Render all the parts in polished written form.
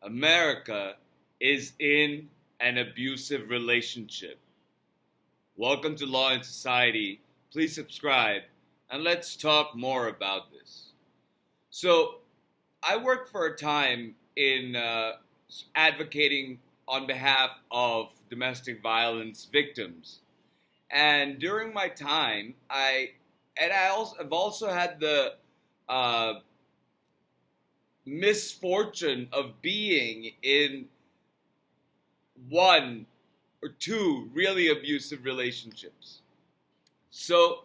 America is in an abusive relationship. Welcome to Law and Society. Please subscribe and let's talk more about this. So, I worked for a time in advocating on behalf of domestic violence victims. And during my time, I've also had the uh, misfortune of being in one or two really abusive relationships. So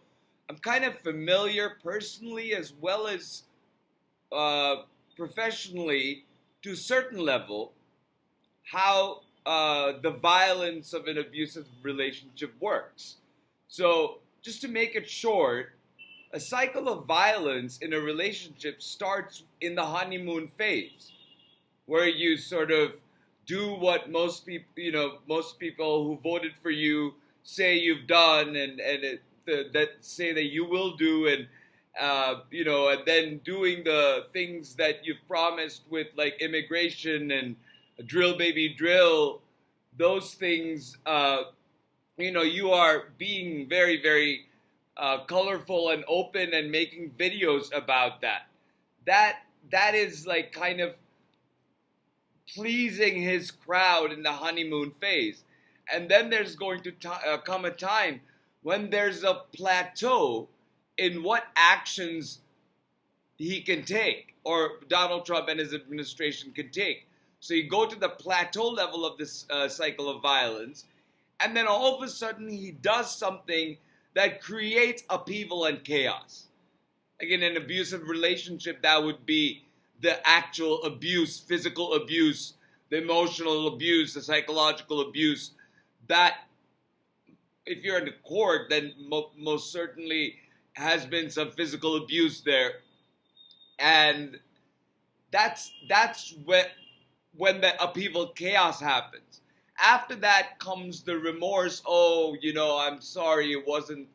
I'm kind of familiar personally as well as uh, professionally to a certain level how the violence of an abusive relationship works. So, just to make it short, a cycle of violence in a relationship starts in the honeymoon phase, where you sort of do what most people who voted for you say you've done, that say that you will do, and then doing the things that you've promised with like immigration and drill baby drill, those things, you are being very, very colorful and open and making videos about that. That that is like kind of pleasing his crowd in the honeymoon phase. And then there's going to come a time when there's a plateau in what actions he can take, or Donald Trump and his administration can take. So you go to the plateau level of this cycle of violence, and then all of a sudden he does something that creates upheaval and chaos. Again, an abusive relationship, that would be the actual abuse, physical abuse, the emotional abuse, the psychological abuse. That, if you're in the court, then most certainly has been some physical abuse there, and that's when the upheaval chaos happens. After that comes the remorse. Oh, I'm sorry. It wasn't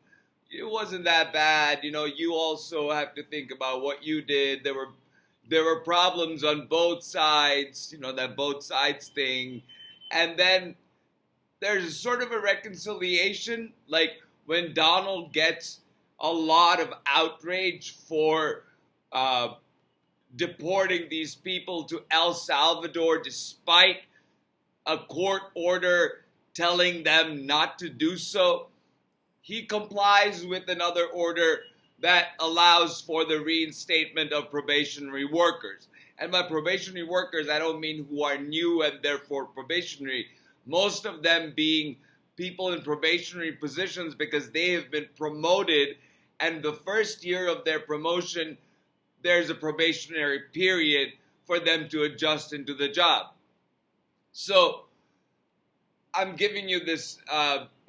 that bad. You also have to think about what you did. There were problems on both sides. That both sides thing, and then there's sort of a reconciliation, like when Donald gets a lot of outrage for uh, deporting these people to El Salvador despite a court order telling them not to do so. He complies with another order that allows for the reinstatement of probationary workers. And by probationary workers, I don't mean who are new and therefore probationary, most of them being people in probationary positions because they have been promoted, and the first year of their promotion, there's a probationary period for them to adjust into the job. So I'm giving you this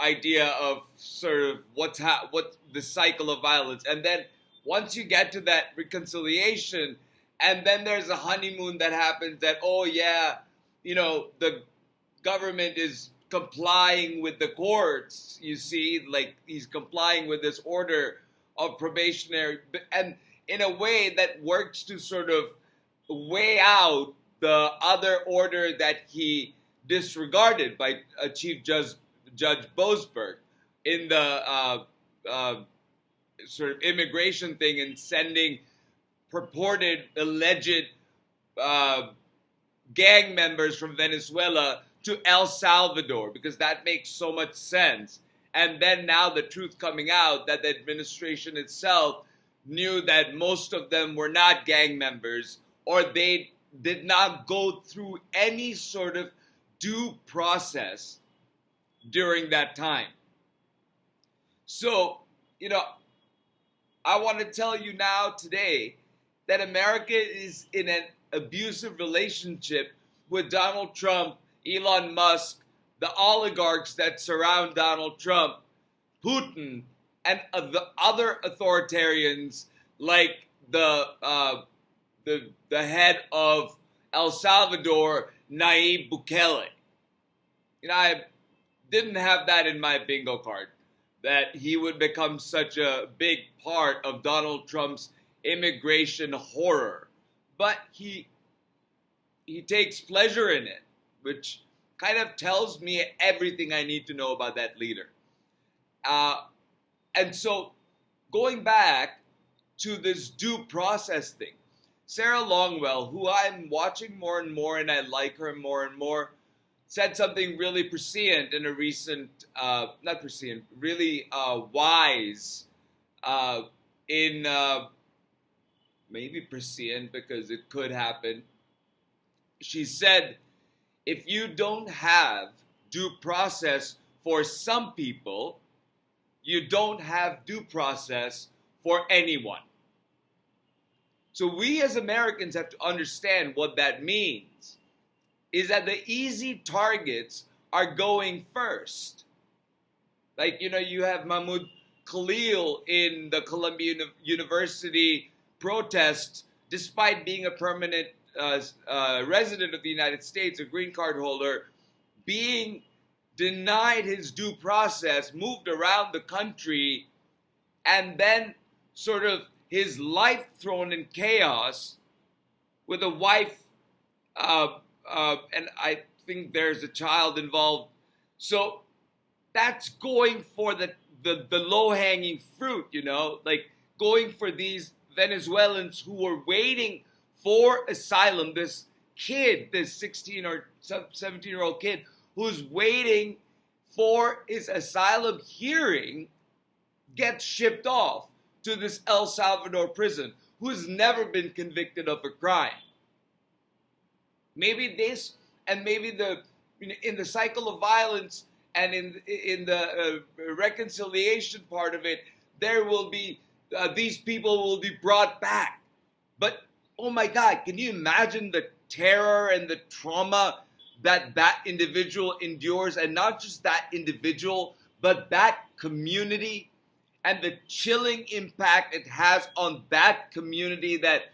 idea of sort of what the cycle of violence, and then once you get to that reconciliation, and then there's a honeymoon that happens. That, oh yeah, the government is complying with the courts. You see, like he's complying with this order of probationary, and in a way that works to sort of weigh out the other order that he disregarded by Judge Boasberg in the sort of immigration thing, and sending purported alleged uh, gang members from Venezuela to El Salvador, because that makes so much sense. And then now the truth coming out that the administration itself knew that most of them were not gang members, or they did not go through any sort of due process during that time. So, I want to tell you now today that America is in an abusive relationship with Donald Trump, Elon Musk, the oligarchs that surround Donald Trump, Putin, and the other authoritarians like the head of El Salvador, Nayib Bukele. I didn't have that in my bingo card, that he would become such a big part of Donald Trump's immigration horror. But he he takes pleasure in it, which kind of tells me everything I need to know about that leader. And so, going back to this due process thing, Sarah Longwell, who I'm watching more and more and I like her more and more, said something really prescient in a recent, not prescient, really wise, in maybe prescient because it could happen. She said, if you don't have due process for some people, you don't have due process for anyone. So we as Americans have to understand what that means, is that the easy targets are going first. Like, you have Mahmoud Khalil in the Columbia University protests, despite being a permanent resident of the United States, a green card holder, being denied his due process, moved around the country, and then sort of his life thrown in chaos with a wife, and I think there's a child involved. So that's going for the low-hanging fruit, like going for these Venezuelans who were waiting for asylum. This kid, this 16 or 17-year-old kid who's waiting for his asylum hearing, gets shipped off to this El Salvador prison, who has never been convicted of a crime. Maybe this, and maybe in the cycle of violence and in the reconciliation part of it, there will be these people will be brought back. But oh my God, can you imagine the terror and the trauma that individual endures, and not just that individual, but that community, and the chilling impact it has on that community that,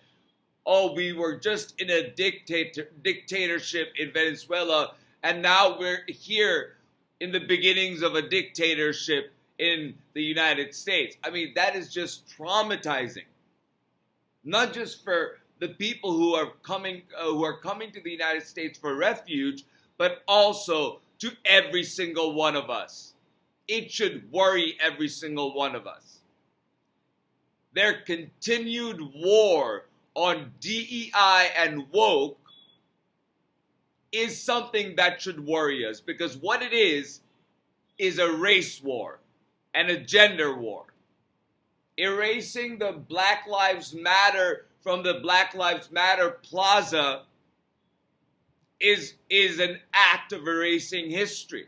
we were just in a dictatorship in Venezuela, and now we're here in the beginnings of a dictatorship in the United States. I mean, that is just traumatizing. Not just for the people who are coming to the United States for refuge, but also to every single one of us. It should worry every single one of us. Their continued war on DEI and woke is something that should worry us, because what it is a race war and a gender war. Erasing the Black Lives Matter from the Black Lives Matter plaza is an act of erasing history.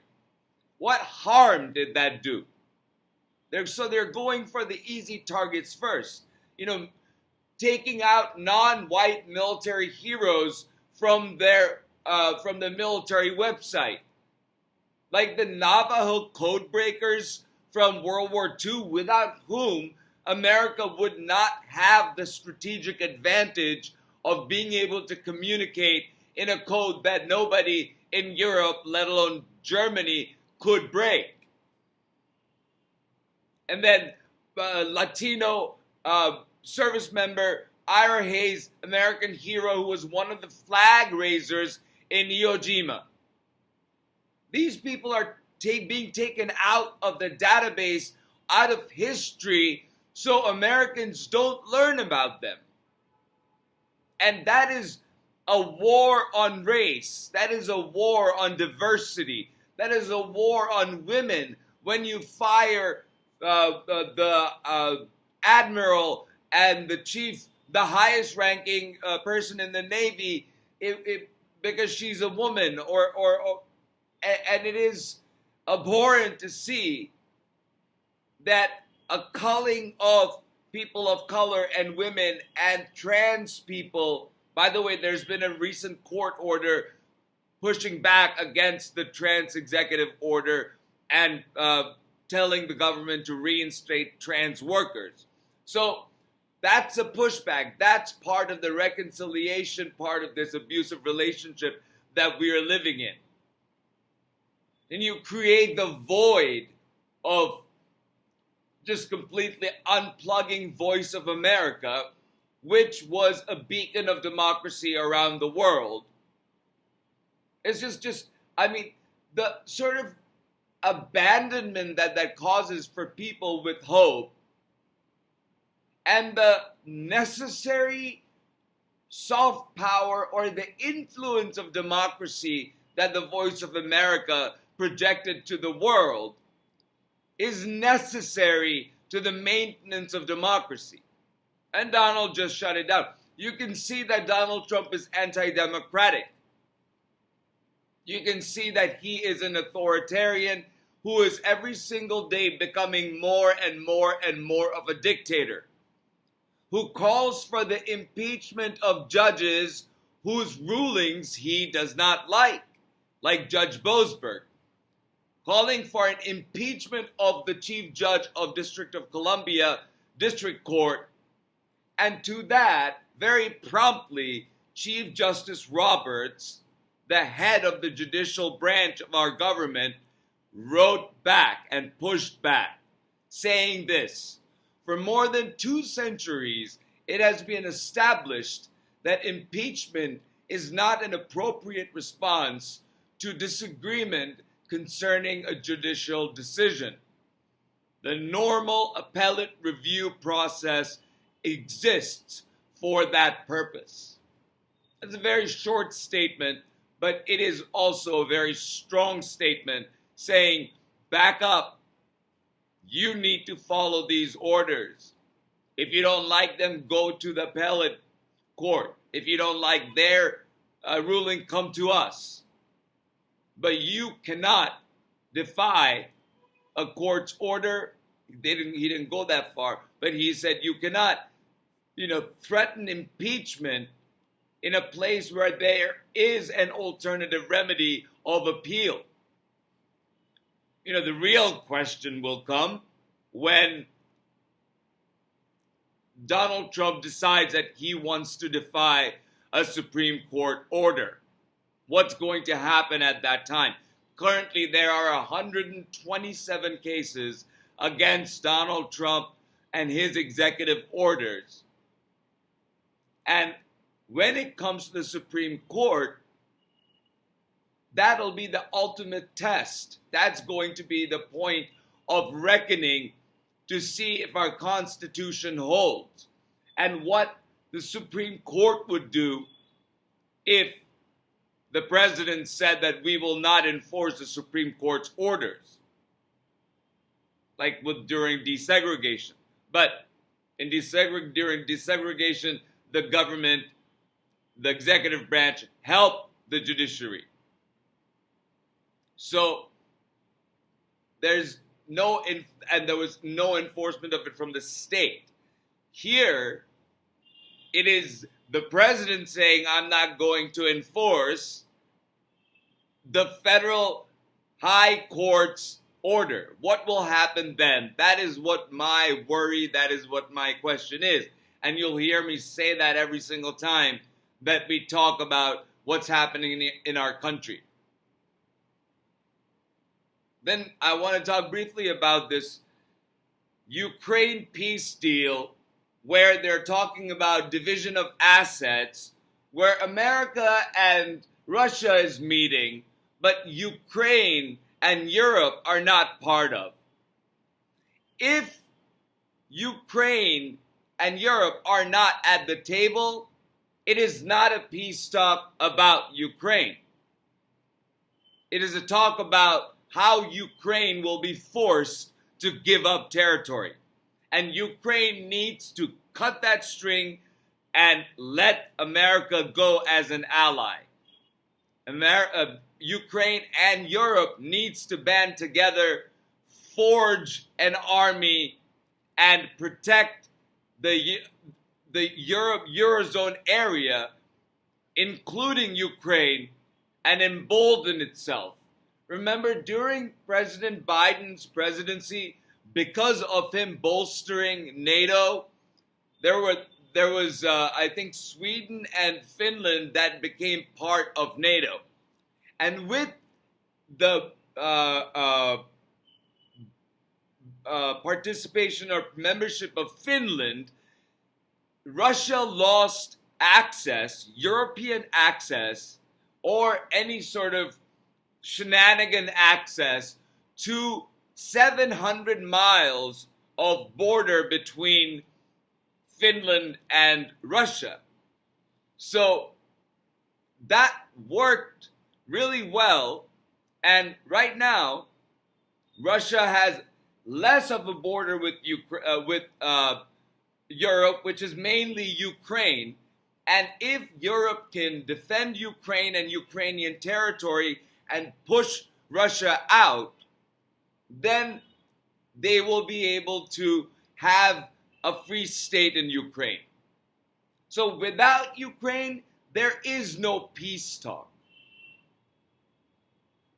What harm did that do? They're going for the easy targets first. Taking out non-white military heroes from the military website. Like the Navajo codebreakers from World War II, without whom America would not have the strategic advantage of being able to communicate in a code that nobody in Europe, let alone Germany, could break. And then Latino service member Ira Hayes, American hero who was one of the flag raisers in Iwo Jima. These people are being taken out of the database, out of history, so Americans don't learn about them. And that is a war on race. That is a war on diversity. That is a war on women. When you fire the admiral and the chief, the highest ranking person in the Navy, because she's a woman, and it is abhorrent to see that a culling of people of color and women and trans people. By the way, there's been a recent court order pushing back against the trans executive order and telling the government to reinstate trans workers. So that's a pushback. That's part of the reconciliation part of this abusive relationship that we are living in. And you create the void of just completely unplugging Voice of America, which was a beacon of democracy around the world, It's just I mean, the sort of abandonment that causes for people with hope, and the necessary soft power or the influence of democracy that the Voice of America projected to the world is necessary to the maintenance of democracy. And Donald just shut it down. You can see that Donald Trump is anti-democratic. You can see that he is an authoritarian who is every single day becoming more and more and more of a dictator, who calls for the impeachment of judges whose rulings he does not like Judge Boasberg, calling for an impeachment of the Chief Judge of District of Columbia District Court, and to that, very promptly, Chief Justice Roberts, the head of the judicial branch of our government, wrote back and pushed back, saying this: for more than 2 centuries, it has been established that impeachment is not an appropriate response to disagreement concerning a judicial decision. The normal appellate review process exists for that purpose. It's a very short statement, but it is also a very strong statement saying, back up. You need to follow these orders. If you don't like them, go to the appellate court. If you don't like their ruling, come to us. But you cannot defy a court's order. He didn't go that far, but he said you cannot, threaten impeachment in a place where there is an alternative remedy of appeal. The real question will come when Donald Trump decides that he wants to defy a Supreme Court order. What's going to happen at that time? Currently, there are 127 cases against Donald Trump and his executive orders. And when it comes to the Supreme Court, that'll be the ultimate test. That's going to be the point of reckoning to see if our Constitution holds and what the Supreme Court would do if the president said that we will not enforce the Supreme Court's orders, like during desegregation. But during desegregation, the government, the executive branch, helped the judiciary. So there was no enforcement of it from the state. Here, it is the president saying, I'm not going to enforce the federal high court's order. What will happen then? That is what my worry, that is what my question is. And you'll hear me say that every single time that we talk about what's happening in our country. Then I want to talk briefly about this Ukraine peace deal where they're talking about division of assets, where America and Russia is meeting, but Ukraine and Europe are not part of. If Ukraine and Europe are not at the table, it is not a peace talk about Ukraine. It is a talk about how Ukraine will be forced to give up territory. And Ukraine needs to cut that string and let America go as an ally. Ukraine and Europe needs to band together, forge an army, and protect the Eurozone area, including Ukraine, and embolden itself. Remember, during President Biden's presidency, because of him bolstering NATO, there was I think Sweden and Finland that became part of NATO. And with the participation or membership of Finland, Russia lost access, European access, or any sort of shenanigan access to 700 miles of border between Finland and Russia. So that worked really well, and right now Russia has less of a border with Europe, which is mainly Ukraine. And if Europe can defend Ukraine and Ukrainian territory and push Russia out, then they will be able to have a free state in Ukraine. So without Ukraine, there is no peace talk.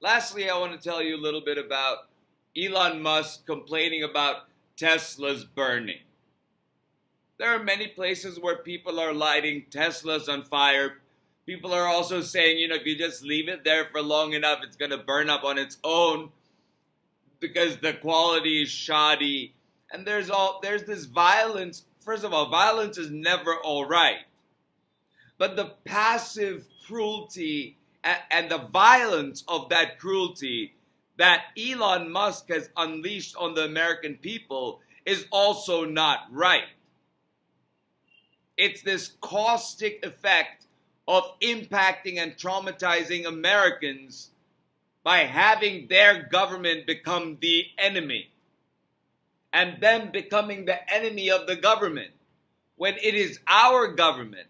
Lastly, I want to tell you a little bit about Elon Musk complaining about Tesla's burning. There are many places where people are lighting Teslas on fire. People are also saying, if you just leave it there for long enough, it's going to burn up on its own because the quality is shoddy. And there's this violence. First of all, violence is never all right. But the passive cruelty and the violence of that cruelty that Elon Musk has unleashed on the American people is also not right. It's this caustic effect of impacting and traumatizing Americans by having their government become the enemy and them becoming the enemy of the government, when it is our government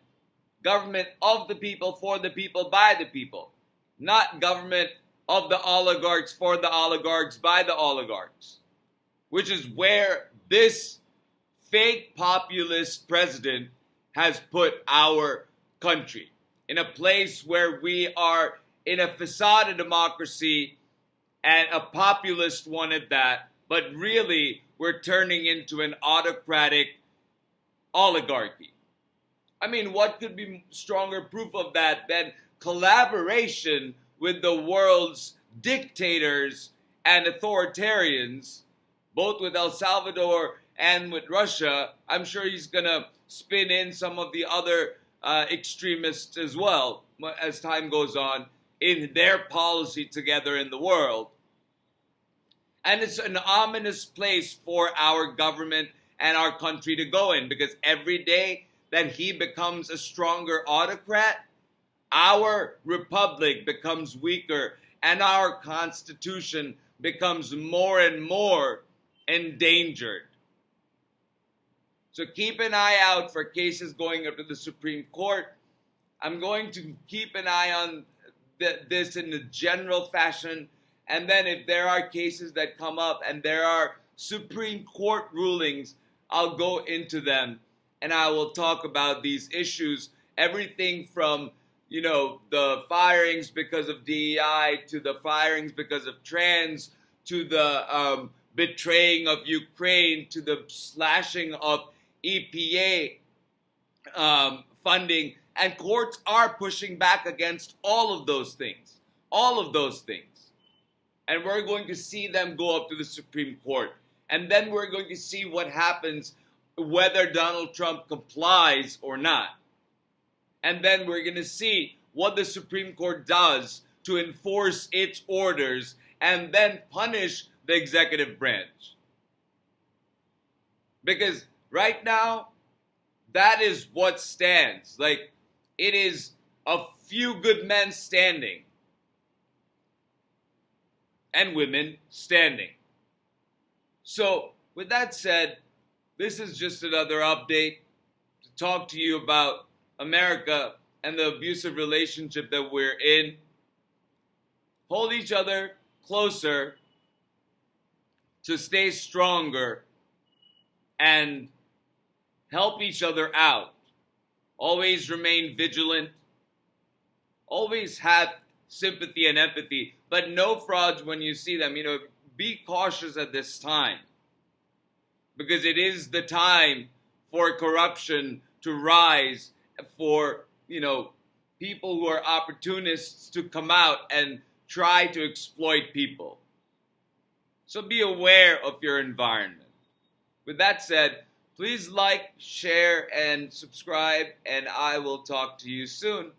of the people, for the people, by the people, not government of the oligarchs, for the oligarchs, by the oligarchs, which is where this fake populist president has put our country, in a place where we are in a facade of democracy and a populist one at that, but really we're turning into an autocratic oligarchy. I mean, what could be stronger proof of that than collaboration with the world's dictators and authoritarians, both with El Salvador and with Russia? I'm sure he's going to spin in some of the other extremists as well as time goes on in their policy together in the world. And it's an ominous place for our government and our country to go in, because every day that he becomes a stronger autocrat, our republic becomes weaker and our constitution becomes more and more endangered. So keep an eye out for cases going up to the Supreme Court. I'm going to keep an eye on this in a general fashion. And then if there are cases that come up and there are Supreme Court rulings, I'll go into them and I will talk about these issues. Everything from, the firings because of DEI, to the firings because of trans, to the betraying of Ukraine, to the slashing of EPA funding. And courts are pushing back against all of those things. All of those things. And we're going to see them go up to the Supreme Court. And then we're going to see what happens, whether Donald Trump complies or not. And then we're going to see what the Supreme Court does to enforce its orders and then punish the executive branch. Because right now, that is what stands. Like, it is a few good men standing and women standing. So, with that said, this is just another update to talk to you about America and the abusive relationship that we're in. Hold each other closer to stay stronger and help each other out. Always remain vigilant. Always have sympathy and empathy, but no frauds when you see them. Be cautious at this time, because it is the time for corruption to rise, for, people who are opportunists to come out and try to exploit people. So be aware of your environment. With that said, please like, share, and subscribe, and I will talk to you soon.